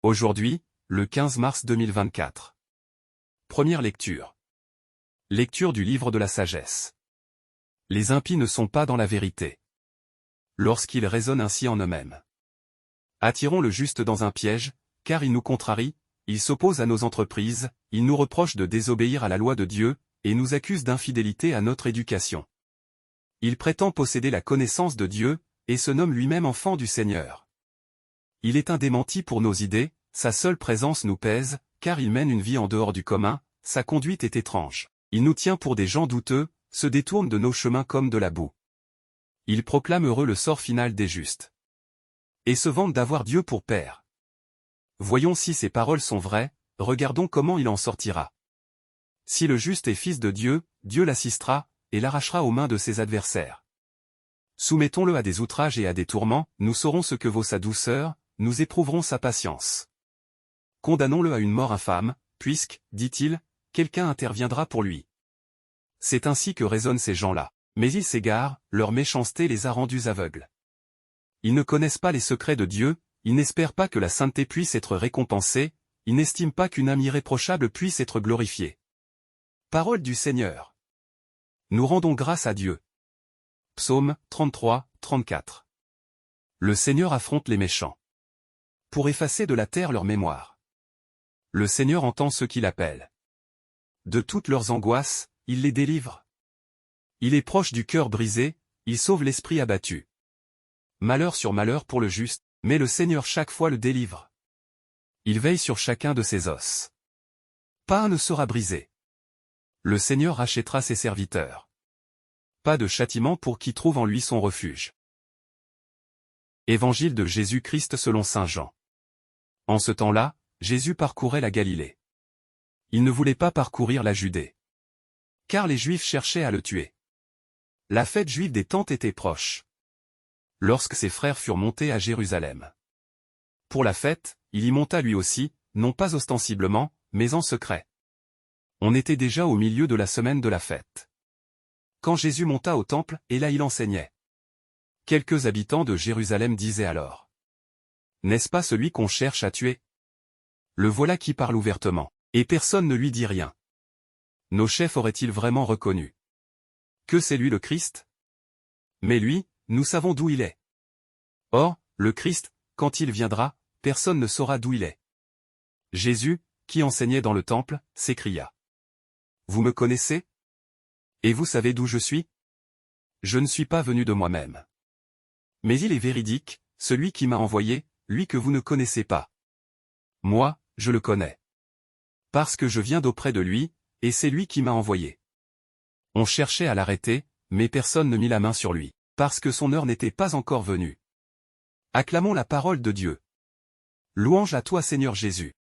Aujourd'hui, le 15 mars 2024. Première lecture. Lecture du livre de la sagesse. Les impies ne sont pas dans la vérité. Lorsqu'ils raisonnent ainsi en eux-mêmes. Attirons le juste dans un piège, car il nous contrarie, il s'oppose à nos entreprises, il nous reproche de désobéir à la loi de Dieu, et nous accuse d'infidélité à notre éducation. Il prétend posséder la connaissance de Dieu, et se nomme lui-même enfant du Seigneur. Il est un démenti pour nos idées, sa seule présence nous pèse, car il mène une vie en dehors du commun, sa conduite est étrange. Il nous tient pour des gens douteux, se détourne de nos chemins comme de la boue. Il proclame heureux le sort final des justes. Et se vante d'avoir Dieu pour père. Voyons si ces paroles sont vraies, regardons comment il en sortira. Si le juste est fils de Dieu, Dieu l'assistera, et l'arrachera aux mains de ses adversaires. Soumettons-le à des outrages et à des tourments, nous saurons ce que vaut sa douceur, nous éprouverons sa patience. Condamnons-le à une mort infâme, puisque, dit-il, quelqu'un interviendra pour lui. C'est ainsi que raisonnent ces gens-là. Mais ils s'égarent, leur méchanceté les a rendus aveugles. Ils ne connaissent pas les secrets de Dieu, ils n'espèrent pas que la sainteté puisse être récompensée, ils n'estiment pas qu'une âme irréprochable puisse être glorifiée. Parole du Seigneur. Nous rendons grâce à Dieu. Psaume 33, 34. Le Seigneur affronte les méchants. Pour effacer de la terre leur mémoire. Le Seigneur entend ceux qui l'appellent. De toutes leurs angoisses, il les délivre. Il est proche du cœur brisé, il sauve l'esprit abattu. Malheur sur malheur pour le juste, mais le Seigneur chaque fois le délivre. Il veille sur chacun de ses os. Pas un ne sera brisé. Le Seigneur rachètera ses serviteurs. Pas de châtiment pour qui trouve en lui son refuge. Évangile de Jésus-Christ selon saint Jean. En ce temps-là, Jésus parcourait la Galilée. Il ne voulait pas parcourir la Judée. Car les Juifs cherchaient à le tuer. La fête juive des Tentes était proche. Lorsque ses frères furent montés à Jérusalem. Pour la fête, il y monta lui aussi, non pas ostensiblement, mais en secret. On était déjà au milieu de la semaine de la fête. Quand Jésus monta au temple, et là il enseignait. Quelques habitants de Jérusalem disaient alors. N'est-ce pas celui qu'on cherche à tuer? Le voilà qui parle ouvertement, et personne ne lui dit rien. Nos chefs auraient-ils vraiment reconnu que c'est lui le Christ? Mais lui, nous savons d'où il est. Or, le Christ, quand il viendra, personne ne saura d'où il est. Jésus, qui enseignait dans le temple, s'écria. Vous me connaissez? Et vous savez d'où je suis? Je ne suis pas venu de moi-même. Mais il est véridique, celui qui m'a envoyé, lui que vous ne connaissez pas. Moi, je le connais. Parce que je viens d'auprès de lui, et c'est lui qui m'a envoyé. On cherchait à l'arrêter, mais personne ne mit la main sur lui, parce que son heure n'était pas encore venue. Acclamons la parole de Dieu. Louange à toi Seigneur Jésus.